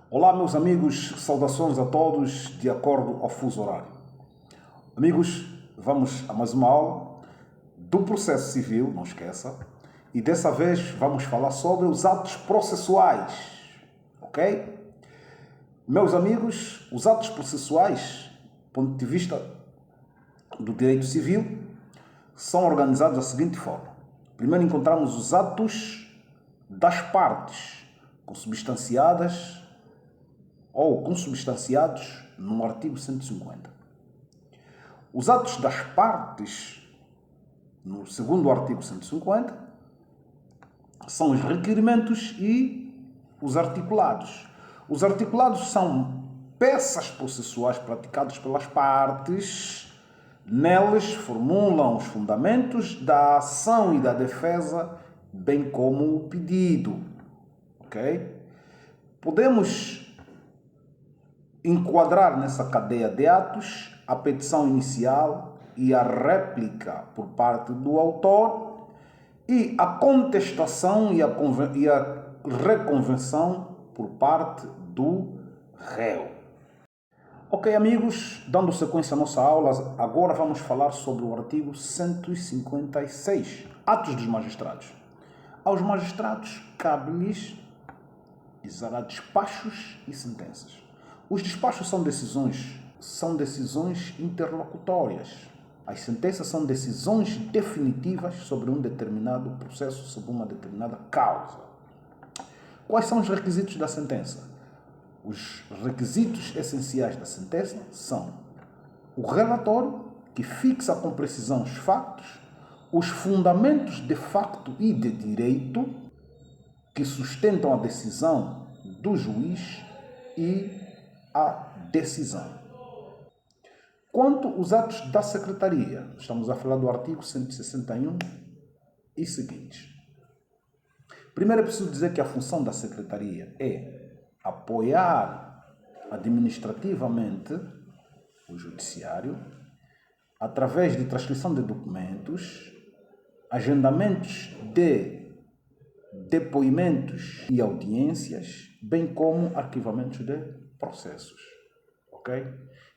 Olá, meus amigos, saudações a todos de acordo ao fuso horário. Amigos, vamos a mais uma aula do processo civil, não esqueça, e dessa vez vamos falar sobre os atos processuais, ok? Meus amigos, os atos processuais, do ponto de vista do direito civil, são organizados da seguinte forma. Primeiro encontramos os atos das partes, consubstanciadas ou consubstanciados no artigo 150. Os atos das partes, no segundo artigo 150, são os requerimentos e os articulados. Os articulados são peças processuais praticadas pelas partes. Neles formulam os fundamentos da ação e da defesa, bem como o pedido. Ok? Podemos enquadrar nessa cadeia de atos a petição inicial e a réplica por parte do autor e a contestação e a reconvenção por parte do réu. Ok, amigos, dando sequência à nossa aula, agora vamos falar sobre o artigo 156, atos dos magistrados. Aos magistrados cabe-lhes exarar despachos e sentenças. Os despachos são decisões interlocutórias. As sentenças são decisões definitivas sobre um determinado processo, sobre uma determinada causa. Quais são os requisitos da sentença? Os requisitos essenciais da sentença são o relatório, que fixa com precisão os factos, os fundamentos de facto e de direito, que sustentam a decisão do juiz e a decisão. Quanto aos atos da Secretaria, estamos a falar do artigo 161 e seguintes. Primeiro é preciso dizer que a função da Secretaria é apoiar administrativamente o judiciário através de transcrição de documentos, agendamentos de depoimentos e audiências, bem como arquivamentos de processos. Ok?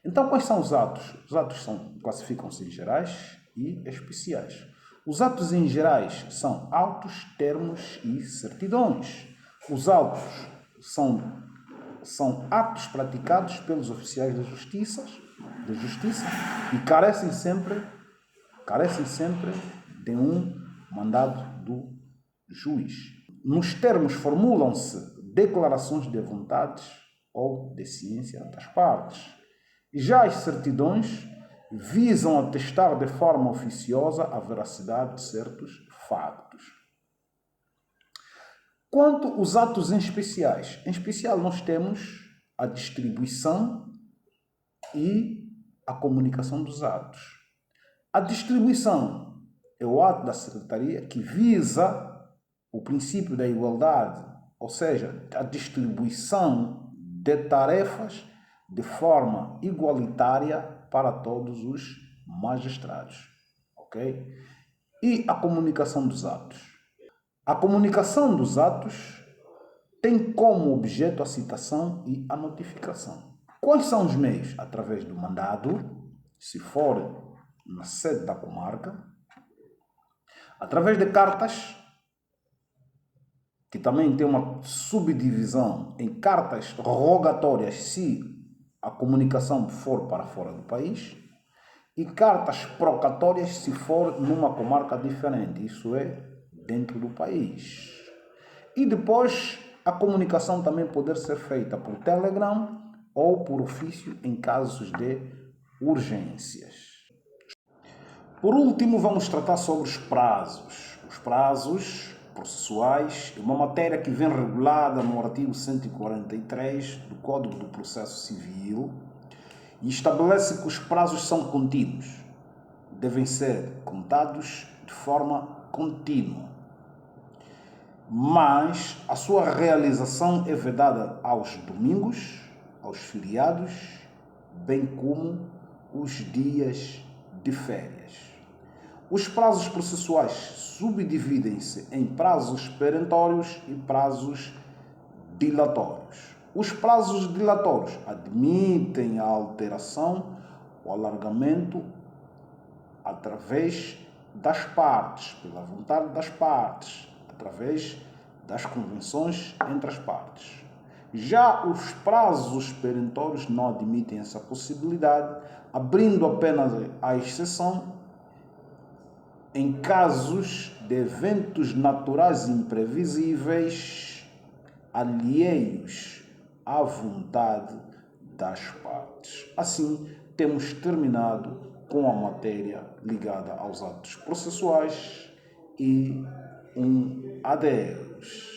Então, quais são os atos? Os atos classificam-se em gerais e especiais. Os atos em gerais são autos, termos e certidões. Os autos são atos praticados pelos oficiais da justiça e carecem sempre de um mandado do juiz. Nos termos formulam-se declarações de vontades ou de ciência das partes. Já as certidões visam atestar de forma oficiosa a veracidade de certos factos. Quanto aos atos em especial nós temos a distribuição e a comunicação dos atos. A distribuição é o ato da Secretaria que visa o princípio da igualdade, ou seja, a distribuição de tarefas de forma igualitária para todos os magistrados. Ok? E a comunicação dos atos. A comunicação dos atos tem como objeto a citação e a notificação. Quais são os meios? Através do mandado, se for na sede da comarca, através de cartas, que também tem uma subdivisão em cartas rogatórias se a comunicação for para fora do país, e cartas procatórias se for numa comarca diferente, isso é, dentro do país. E depois a comunicação também poder ser feita por Telegram ou por ofício em casos de urgências. Por último, vamos tratar sobre os prazos. Os prazos processuais é uma matéria que vem regulada no artigo 143 do Código do Processo Civil e estabelece que os prazos são contínuos, devem ser contados de forma contínua, mas a sua realização é vedada aos domingos, aos feriados, bem como os dias de férias. Os prazos processuais subdividem-se em prazos perentórios e prazos dilatórios. Os prazos dilatórios admitem a alteração, o alargamento através das partes, pela vontade das partes, através das convenções entre as partes. Já os prazos perentórios não admitem essa possibilidade, abrindo apenas a exceção em casos de eventos naturais imprevisíveis, alheios à vontade das partes. Assim, temos terminado com a matéria ligada aos atos processuais e um adeus.